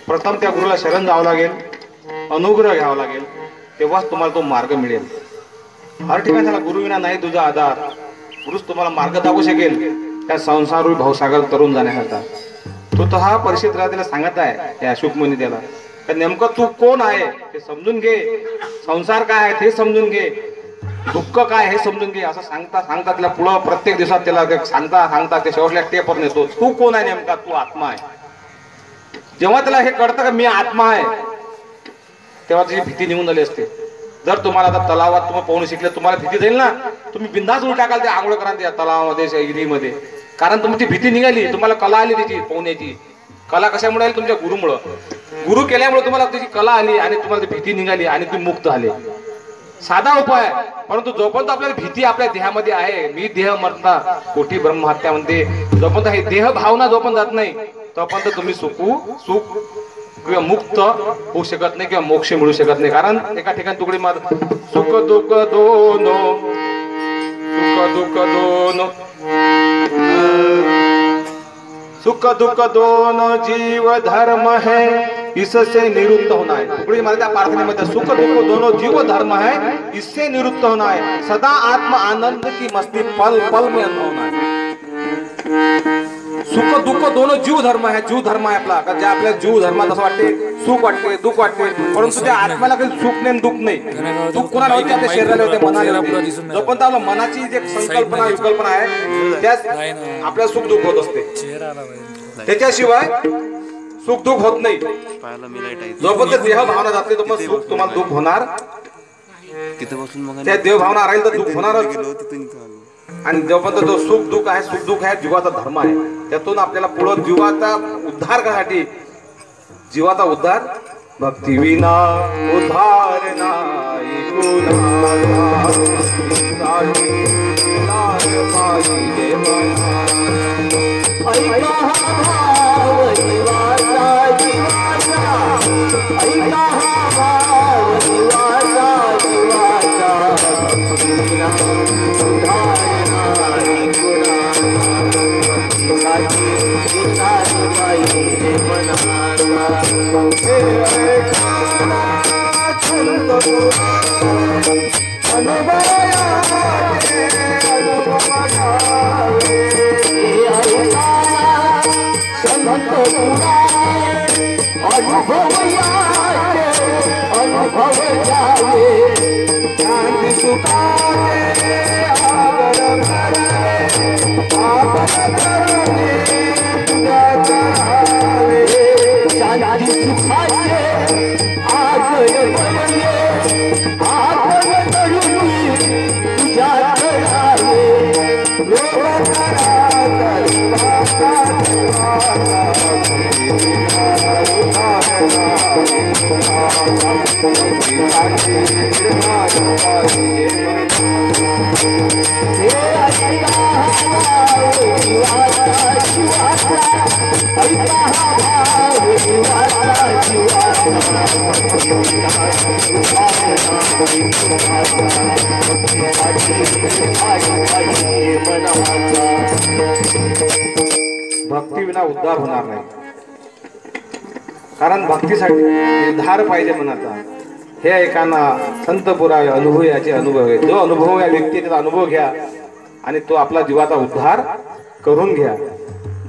C: प्रथम त्या गुरुला शरण जावं लागेल, अनुग्रह घ्यावा लागेल, तेव्हाच तुम्हाला तो मार्ग मिळेल. हर ठिकाणी त्याला गुरुविना नाही तुझा आधार. गुरुच तुम्हाला मार्ग दाखवू शकेल त्या संसारूपी भावसागर तरुण जाण्याकरता. स्वतः परिषद त्याला सांगत आहे त्या अशोक मुनी त्याला, तर नेमकं तू कोण आहे ते समजून घे, संसार काय आहे ते समजून घे, दुःख काय हे समजून घे. असं सांगता सांगता त्याला पुढं प्रत्येक दिवसात त्याला सांगता सांगता ते शेवटल्या टेपवर नेतो. तू कोण आहे नेमका, तू आत्मा आहे. जेव्हा त्याला हे कळतं का मी आत्मा आहे, तेव्हा त्याची भीती निघून झाली असते. जर तुम्हाला आता तलावात तुम्ही पोहणं शिकले, तुम्हाला भीती जाईल ना, तुम्ही बिंदास उलटा टाकाल ते आंघोळ करा त्या तलावामध्ये विहिरीमध्ये, कारण तुमची भीती निघाली. तुम्हाला कला आली त्याची पोहण्याची. कला कशामुळे आली? तुमच्या गुरुमुळं. गुरु केल्यामुळे तुम्हाला त्याची कला आली आणि तुम्हाला ती भीती निघाली आणि तुम्ही मुक्त झाले. साधा उपाय, परंतु जोपर्यंत आपल्याला भीती आपल्या देहामध्ये आहे, मी देह मरता कोटी ब्रह्महत्या म्हणते, जोपर्यंत हे देह भावना जोपर्यंत जात नाही तोपर्यंत तुम्ही सुख किंवा मुक्त होऊ शकत नाही किंवा मोक्ष मिळू शकत नाही. कारण एका ठिकाणी तुकडी मार सुख दुःख दोनो, सुख दुःख दोनो, सुख दुःख दोनों जीव धर्म है, इससे निवृत्त होना है. तुकडी मार त्या प्रार्थनेमध्ये सुख दुःख दोनों जीव धर्म है, इससे निवृत्त होना है, सदा आत्म आनंद की मस्ती पल पल में अनुभवना है. सुख दुःख दोनों जीव धर्म आहे. जीव धर्म आहे आपला. का जे आपल्या जीव धर्मात असं वाटते सुख वाटते दुःख वाटते, परंतु त्या आत्म्याला काही सुख नाही दुःख नाही. दुःख कोणाला होते? आपल्या शरीराला होते, मनाला होते. जोपर्यंत आपल्या मनाची जे संकल्पना विकल्पना आहे त्याच आपल्या सुख दुःख होत असते. त्याच्याशिवाय सुख दुःख होत नाही. जोपर्यंत देह भावना जाते तोपर्यंत सुख तुम्हाला दुःख होणार. त्या देह भावना राहील तर दुःख होणारच. आणि जोपर्यंत जो सुख दुःख आहे, सुख दुःख आहे जीवाचा धर्म आहे. त्यातून आपल्याला पुढे जीवाचा उद्धार करण्यासाठी, जीवाचा उद्धार भक्ती विना उद्धार नाही
B: अनुभव जावे शांति सुखावे आगर करणे तुझ्या चरणावे शांति सुखाचे आगर करणे तुझ्या चरणावे
C: भक्ती विना उद्धार होणार नाही. कारण भक्तीसाठी निर्धार पाहिजे मनाचा. हे ऐकाना संत पुरावे अनुभव याचे अनुभव आहे. जो अनुभव या व्यक्ती त्याचा अनुभव घ्या आणि तो आपला जीवाचा उद्धार करून घ्या.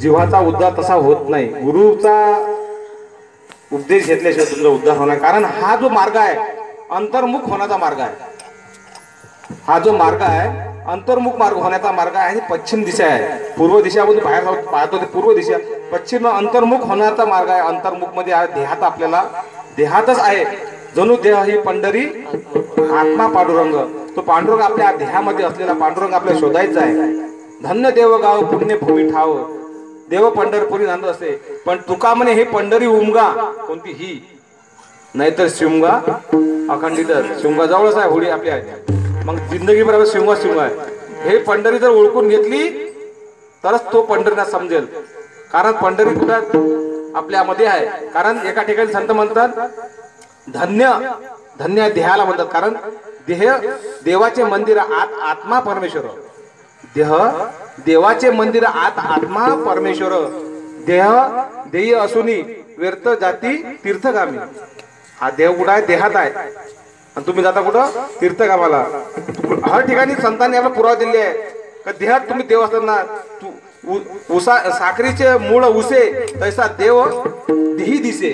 C: जीवाचा उद्धार तसा होत नाही. गुरुचा उपदेश घेतल्याशिवाय तुमचा उद्धार होणार. कारण हा जो मार्ग आहे अंतर्मुख होण्याचा मार्ग आहे. हा जो मार्ग आहे अंतर्मुख मार्ग होण्याचा मार्ग आहे. पश्चिम दिशा आहे. पूर्व दिशामधून बाहेर पाहतो ते पूर्व दिशा, पश्चिम अंतर्मुख होण्याचा मार्ग आहे. अंतर्मुख मध्ये आहे देहात. आपल्याला देहातच आहे. जणू देह ही पंढरी, आत्मा पांडुरंग. तो पांडुरंग आपल्या देहामध्ये असलेला पांडुरंग आपल्याला शोधायचा आहे. धन्य देव गाव पुण्य भूमी ठाव, देव पंढरपुरी नांदत असे. पण तुका म्हणे हे पंढरी उमगा कोणती ही, नाहीतर शिवगा अखंडित. शिवगा जवळच आहे होडी आपली आहे. मग जिंदगी बरोबर शिवगा शिवगा आहे. हे पंढरी जर ओळखून घेतली तरच तो पंढरीला समजेल. कारण पंढरी कुठं आपल्यामध्ये आहे. कारण एका ठिकाणी संत म्हणतात धन्य, धन्य देहाला म्हणतात. कारण देह देवाचे मंदिर आत आत्मा परमेश्वर. देह देवाचे मंदिर आत आत्मा परमेश्वर. देह देय असूनी व्यर्थ जाती तीर्थगामी. हा देह कुठं आहे? देहात आहे. आणि तुम्ही जाता कुठं? तीर्थगामाला. हर ठिकाणी संतांनी आपला पुरावा दिले आहे का देहात तुम्ही देव असताना उसा साखरीचे मूळ उसे तैसा देव देही दिसे.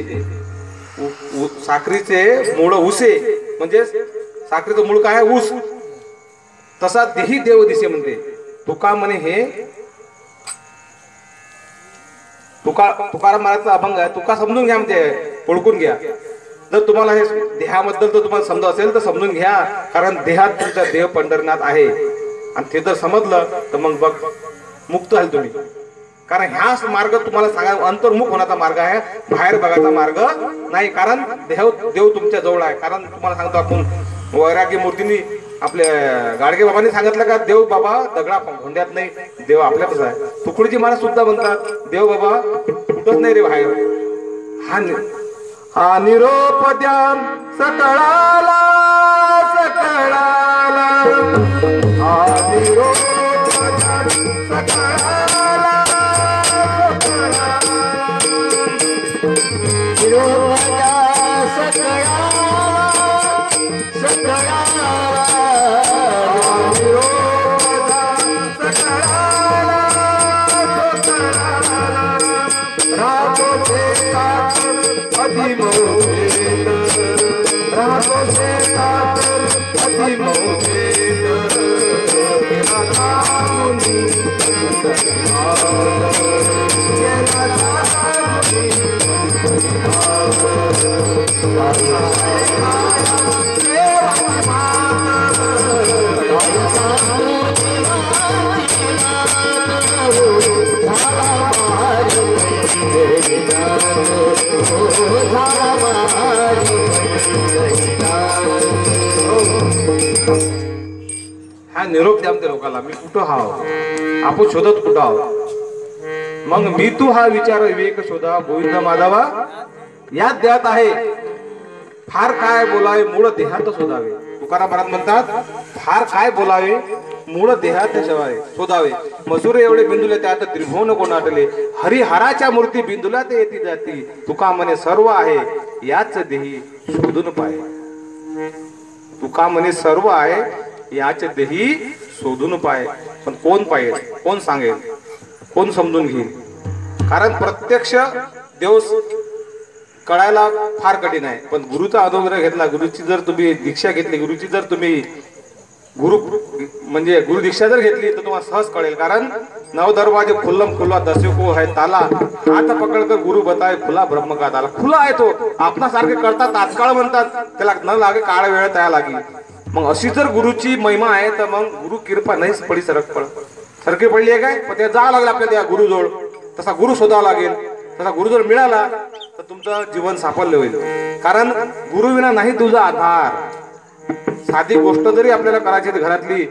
C: साखरीचे मूळ उसे म्हणजे साखरेचं मूळ काय आहे? ऊस. तसा देही देव दिसे म्हणते. तुका म्हणे हे तुकाराम महाराजचा अभंग आहे. तुका समजून घ्या म्हणते, ओळखून घ्या. जर तुम्हाला हे देहाबद्दल जर तुम्हाला समज असेल तर समजून घ्या, कारण देहात तुमचा देह पंढरनाथ आहे. आणि ते जर समजलं तर मग बघ मुक्त झाले तुम्ही. कारण हा मार्ग तुम्हाला सांगा अंतर्मुख होण्याचा मार्ग आहे, बाहेर बघायचा मार्ग नाही. कारण देव तुमच्या जवळ आहे. कारण तुम्हाला सांगतो आपण वैरागी मूर्तींनी आपल्या गाडगे बाबांनी सांगितलं का देव बाबा दगडा भोंड्यात नाही, देव आपल्यातच आहे. तुकडीजी महाराज सुद्धा म्हणतात देव बाबा कुठंच नाही रे बाहेर. हा निरोप द्या सकळाला सकळाला. हा निरोप द्या सकळाला सकळाला.
B: निरोप द्या सकळाला सकळाला.
C: हा निरोप द्या म्हणते लोकांना. मी कुठं हाव? आपण शोधत कुठं आहो? मग मी तू हा विचार विवेक शोधा गोविंद माधवा यात देहात आहे. फार काय बोलावे मूळ देहात शोधावे. तुकाराम महाराज म्हणतात फार काय बोलावे मूळ देहात शोधावे. मसुरे एवढे बिंदुले त्यात त्रिभुवन कोणाटले. हरिहराच्या मूर्ती बिंदुला ते येती जाती. तुका म्हणे सर्व आहे याच देही शोधून पाहे. तुका म्हणे सर्व आहे याच देही शोधून पाहे. पण कोण पाहिजे? कोण सांगेल? कोण समजून घेईल? कारण प्रत्यक्ष देव कळायला फार कठीण आहे. पण गुरुचा अनुभव घेतला, गुरुची जर तुम्ही दीक्षा घेतली, गुरुची जर तुम्ही म्हणजे गुरु दीक्षा जर घेतली तर तुम्हाला सहज कळेल. कारण नव दरवाजे खुल्लम खुल्ला दस्यु को है ताला. हात पकडकर गुरु बताए खुला ब्रह्म का ताला. खुला आहे तो. आपणासारखे करतात तात्काळ म्हणतात, त्याला न लागे काळ वेळ तया लागी. मग अशी जर गुरुची महिमा आहे तर मग गुरु कृपा नाहीच पडी सरकी पडली आहे काय? पण ते जावं लागलं आपल्याला त्या गुरुजवळ. तसा गुरु शोधावा लागेल. तसा गुरु जर मिळाला तर तुमचं जीवन साफल्य होईल. कारण गुरु विना नाही तुझा आधार. साधी गोष्ट जरी आपल्याला करायची घरातली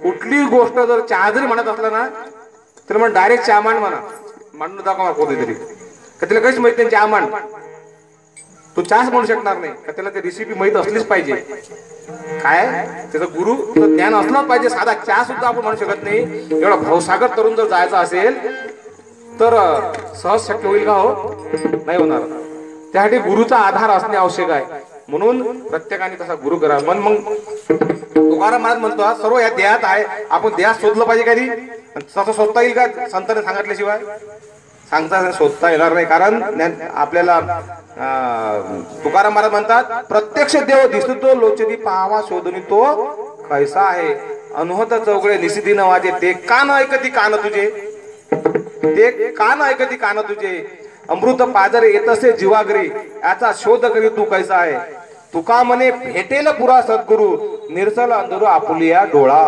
C: कुठली गोष्ट जर चहा जरी म्हणत असला ना तर मग डायरेक्ट चहा मांड म्हणा. मांडून दाखवा कोणीतरी का तिला काहीच माहित नाही चहा मांड. तू चहाच म्हणू शकणार नाही का त्याला ती रेसिपी माहित असलीच पाहिजे. काय त्याचं गुरु ज्ञान असलं पाहिजे. साधा चहा सुद्धा आपण म्हणू शकत नाही. एवढा भावसागर तरुण जर जायचा असेल तर सहज शक्य होईल का? हो नाही होणार. त्यासाठी गुरुचा आधार असणे आवश्यक आहे. म्हणून प्रत्येकाने तसा गुरु करा. मग तुकाराम महाराज म्हणतो सर्व या देहात आहे. आपण देहात शोधलं पाहिजे कधी? तसं शोधता येईल का? संतांनी सांगितल्याशिवाय सांगता शोधता येणार नाही. कारण आपल्याला तुकाराम महाराज म्हणतात प्रत्यक्ष देव दिसतो लोचनी पाहावा शोधून तो कैसा आहे. अनुहत चौगळे निसिदीन वाजे ते कान ऐकती कान तुझे. ते कान ऐकती कान तुझे. अमृत पाजरे येतसे जीवाग्री याचा शोध करी तू कैसा आहे. तुका म्हणे भेटेल पुरा सद्गुरु निरसल अंधुर आपुलिया डोळा.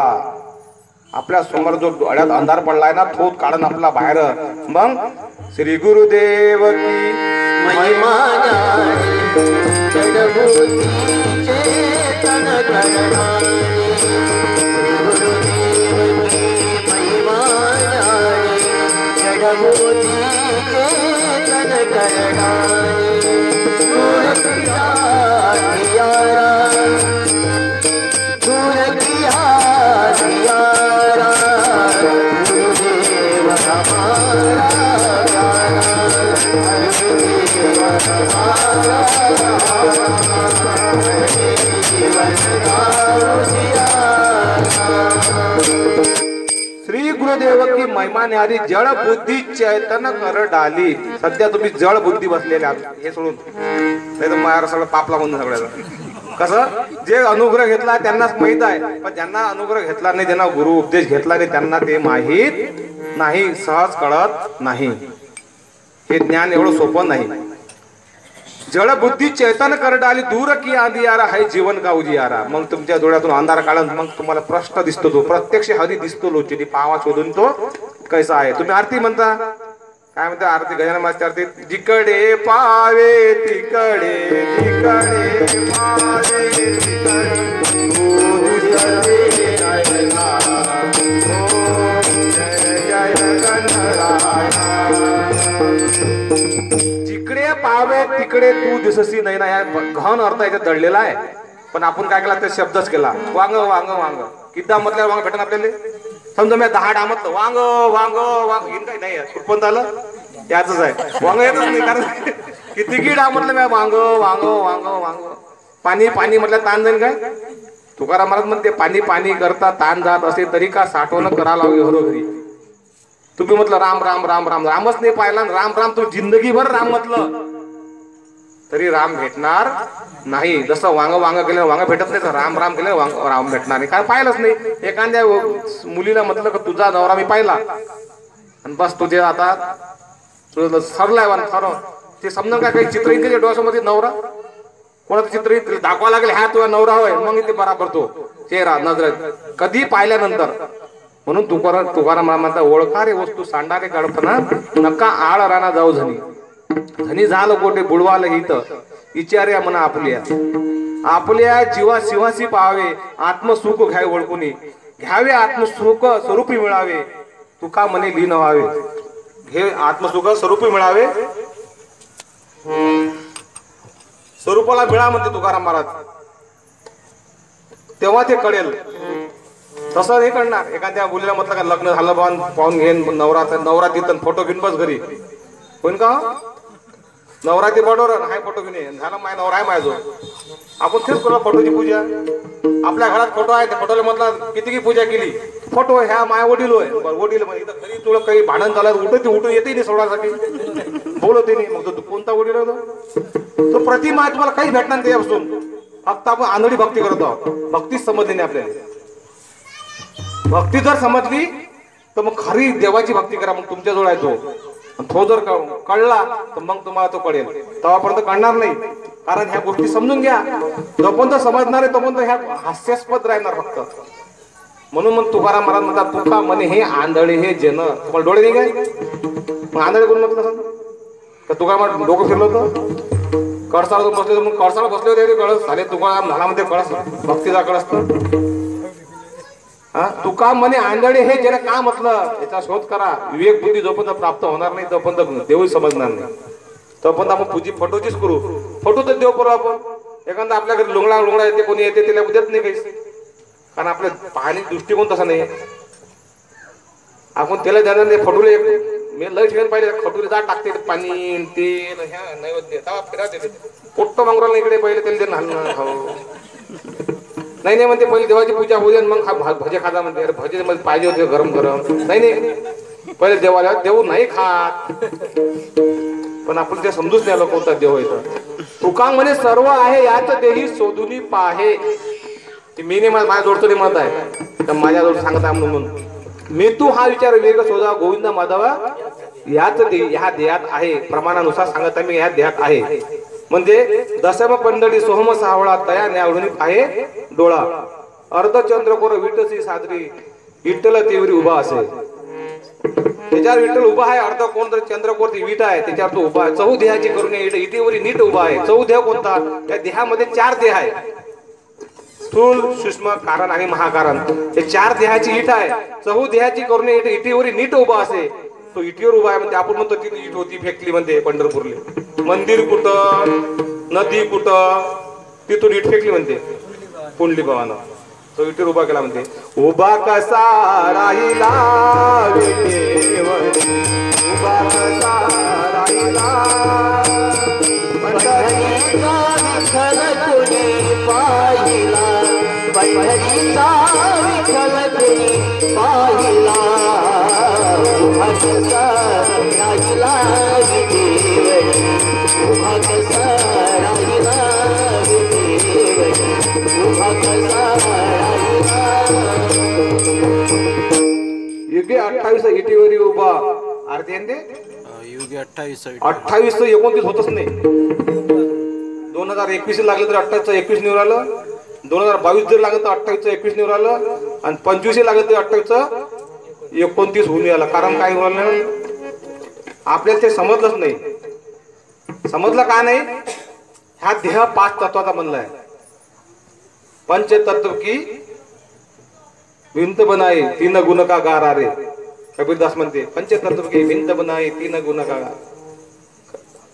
C: आपल्या समोर जो डोळ्यात अंधार पडलाय ना थोत काढून आपला बाहेर. मग श्री गुरुदेव की
B: महिमा
C: श्री गुरुदेव की महिमा न्यारी जळ बुद्धी चैतन्य कर डाली. सध्या तुम्ही जळ बुद्धी बसलेले आहात हे सोडून, नाही तर माझ्यावर सगळं पाप लागून सगळ्याचं. कसं जे अनुग्रह घेतला त्यांनाच माहित आहे, पण ज्यांना अनुग्रह घेतला नाही, ज्यांना गुरु उपदेश घेतला नाही, त्यांना ते माहीत नाही, सहज कळत नाही. हे ज्ञान एवढं सोपं नाही. जळ बुद्धी चैतन्य कर डाली दूर की अंधियारा है जीवन का उजियारा. मग तुमच्या डोळ्यातून अंधार काढून मग तुम्हाला प्रश्न दिसतो, तो प्रत्यक्ष हरी दिसतो लोचनी पावा शोधून तो कैसा आहे. तुम्ही आरती म्हणता, काय म्हणता आरती, गजानन मास्तर आरती, जिकडे पावे तिकडे तिकडे पावे तिकडे जिकडे पावे तिकडे तू दिससी नाही ना. या घन अर्थ याच्यात दडलेला आहे, पण आपण काय केला ते शब्दच केला. वांग वांग वांग किद्दा म्हटल्यावर वांग भेटन आपल्याला. समजा मी 10 डामतलं वांग वांग वांग इन काही नाही कुठपर्यंत आलं त्याच आहे. वांग येतच नाही, कारण किती डाम म्हटलं मी वांग वांग वांग वांग. पाणी पाणी म्हटलं ताण जाईल काय. तुकाराम महाराज म्हणते पाणी पाणी करता ताण जात असे तरी का साठवण करा लावे घरोघरी. तुम्ही म्हटलं राम राम राम राम, रामच नाही पाहिला, राम राम तू जिंदगीभर राम म्हटलं तरी राम भेटणार नाही. जसं वांग वांग केलं वांग भेटत नाही, तर राम राम केलं राम भेटणार नाही, कारण पाहिलंच नाही. एखाद्या मुलीला म्हटलं का तुझा नवरा मी पाहिला आणि बस तुझे आता तुझं सरलाय वन खरं ते समजा काय काही चित्र येईल डोळ्यासमोर नवरा कोणाचं चित्र येईल दाखवा लागेल, हा तुझा नवरा होय, मग ते बराबर तो चेहरा नजर कधी पाहिल्यानंतर. म्हणून तुकाराम म्हणता ओळखा रे वस्तू सांडारे गडपणा नका आळ राणा जाऊ झनी. धनी झालं कोठे बुडवाल हित विचार्या म्हणा आपल्या. आपल्या जीवा शिवासी पाहावे आत्मसुख घ्यावे ओळखुनी, घ्यावे आत्मसुख स्वरूपी मिळावे तुका मने लीन व्हावे. हे आत्मसुख स्वरूपी मिळावे, स्वरूपाला मिळा म्हणते तुकाराम महाराज, तेव्हा ते कळेल. तसं नाही करणार. एखाद्या मुलीला म्हटलं का लग्न झालं पाहून घेऊन नवरा तिथं फोटो घेऊन बस घरी होईन का. नवरा ती बडोर हाय फोटो घेऊन झालं माय नवरा आहे माझो. आपण तेच करू फोटोची पूजा. आपल्या घरात फोटो आहे त्या फोटोला म्हटलं किती पूजा केली, फोटो ह्या माय वडील होय, वडील इथं घरी तुला काही भांडण झालं उठून येते नाही सोडासाठी बोलवते नाही. मग तो कोणता वडील होतो तो प्रतिमा आहे, तुम्हाला काही भेटणार नाही त्यापासून. फक्त आपण आंधळी भक्ती करत आहोत, भक्तीच समजली नाही आपल्याला. भक्ती जर समजली तर मग खरी देवाची भक्ती करा, मग तुमच्या जवळ आहे तो जर कळला तर मग तुम्हाला तो कळेल. तेव्हापर्यंत कळणार नाही, कारण ह्या गोष्टी समजून घ्या. जोपर्यंत समजणार आहे तोपर्यंत ह्या हास्यास्पद राहणार फक्त. म्हणून मग तुकाराम महाराज म्हणतात तुका म्हणे हे आंधळे हे जन. तुम्हाला डोळे नाही काय, मग आंधळे कोण म्हटलं तर तुकाराम महाराज डोकं फिरलं होतं. कळसाला बसले मग कळसाला बसले होते कळस झाले. तुकाराम झाला म्हणते कळस भक्तीचा कळस. तुका म्हणे आंधळे हे जन का म्हटलं, याचा शोध करा. विवेक बुद्धी जोपर्यंत प्राप्त होणार नाही तोपर्यंत देवही समजणार नाही. तोपर्यंत आपण पूजी फोटोचीच करू. फोटो तर देव करू आपण. एखादा आपल्या घरी लुंगडा येते कोणी येते त्याला देत नाही काही, कारण आपल्या पाहण्याचा दृष्टिकोन तसा नाही. आपण त्याला देणार नाही. फोटोला मी लय ठिकाणी पाहिले खटुरी जा टाकते पाणी तेल ह्या नैवेद्य फिरा देते पोट्ट मंगराला इकडे पहिले तेल दे नाही नाही म्हणते पहिले देवाची पूजा होऊ दे मग भजे खाता म्हणते. अरे भजे मध्ये पाहिजे होते गरम गरम. नाही पहिले देवाला देऊ नाही खात, पण आपण ते समजूच नाही आलं कोणता देव आहे. तुका म्हणे सर्व आहे याच देही शोधुनी पाहे. मी नाही माझ्या जोडतो नाही म्हणत आहे, तर माझ्या जोड सांगत आहे म्हणून मी तू हा विचार विवेक शोधा गोविंद माधवा याच ह्या देहात आहे. प्रमाणानुसार सांगत आहे मी ह्या देहात आहे. म्हणजे दशम पंढरी सोहम सावळा तया न्यावडून आहे डोळा. अर्धचंद्रकोर विटसी सादरी विठ्ठल तेवरी उभा असेल. त्याच्यावर विठ्ठल उभा आहे. अर्ध कोण तर चंद्रकोर ती विट आहे त्याच्यावर तो उभा आहे. चौदेहाची करून इटेवरी नीट उभा आहे. चौदेह कोणता, त्या देहामध्ये 4 देह आहे, स्थूल सूक्ष्म कारण आणि महाकारण. हे 4 देहाची इट आहे. चौदेहाची करून इटेवरी नीट उभा असे. तो इटीवर उभा आहे म्हणजे आपण म्हणतो ती इट होती फेकली म्हणते पंढरपूरले. मंदिर कुठं, नदी कुठं, तिथून इट फेकली म्हणते पुंडली भावानं. तो इटीवर उभा केला म्हणते. उभा कसा राहिला उभा कसा राहिला
B: विठ्ठल कोणी पाहिला पंढरीचा विठ्ठल कोणी पाहिला उभा कसा राहिला विठेवरी उभा कसा राहिला विठेवरी उभा कसा राहिला
C: युगे 28 इटीवरी उभा अर्धे
D: युगे 28
C: 29 होतच नाही 2021 लागलं तर 28 निवड आलं 2022 जर लागलं तर 28 निवड आलं आणि 25 लागलं तर 28 होऊन आलं. कारण काय होणार आपल्याला ते समजलंच नाही. समजलं का नाही? ह्या देह 5 तत्वाचा बनलाय. पंचतत्व की भिंत बनाई 3 गुण का गारा रे कबीरदास म्हणते. पंचतत्व की भिंत बनाई 3 गुण का गारा.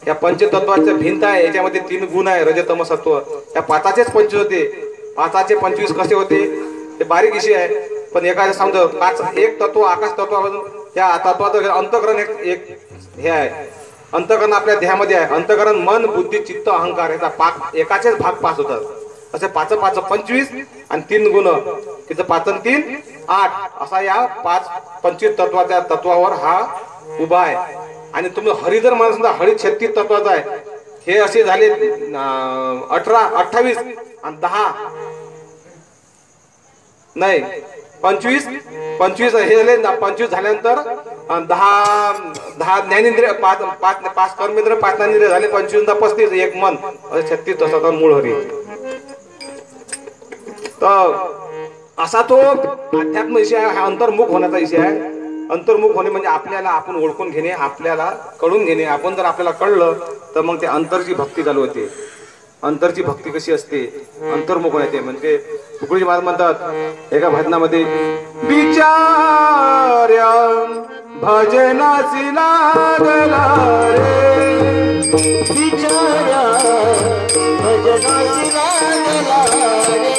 C: या पंचतत्वाच्या भिंत आहे याच्यामध्ये 3 गुण आहे रजतम सत्व. या 5चेच 25 होते. 5चे 25 कसे होते ते बारीक विषय आहे. पण एखाद्या समजा 5 एक तत्व आकाश तत्वामधून या तत्वाचं अंतःकरण एक हे आहे. अंतःकरण आपल्या देहामध्ये आहे. अंतःकरण मन बुद्धी चित्त अहंकार याचा एकाचेच भाग 5 होतात. असे 5 5 25 आणि 3 गुण तिथं 5 आणि 3 8 असा या 5 25 तत्वाच्या तत्वावर हा उभा आहे. आणि तुम्ही हरी जर म्हणा समजा हरी 36 तत्वाचा आहे. हे असे झाले 18 28 आणि 10 नाही 25 हे झाले 25 झाल्यानंतर 10 ज्ञानेंद्रिय 5 कर्मेंद्रिय 5 ज्ञानेंद्रिय झाले 25 35 एक मन 36 तत्वाचा मूळ हरी. तर असा तो अध्यात्म विषय आहे. हा अंतर्मुख होण्याचा विषय आहे. अंतर्मुख होणे म्हणजे आपल्याला आपण ओळखून घेणे आपल्याला कळून घेणे. आपण जर आपल्याला कळलं तर मग ते अंतरची भक्ती चालू होते. अंतरची भक्ती कशी असते अंतर्मुख होण्याचे म्हणजे तुकडोजी महाराज म्हणतात एका भजनामध्ये बिचार्या भजनाची लागला रे
B: बिचार्या भजनाची लागला रे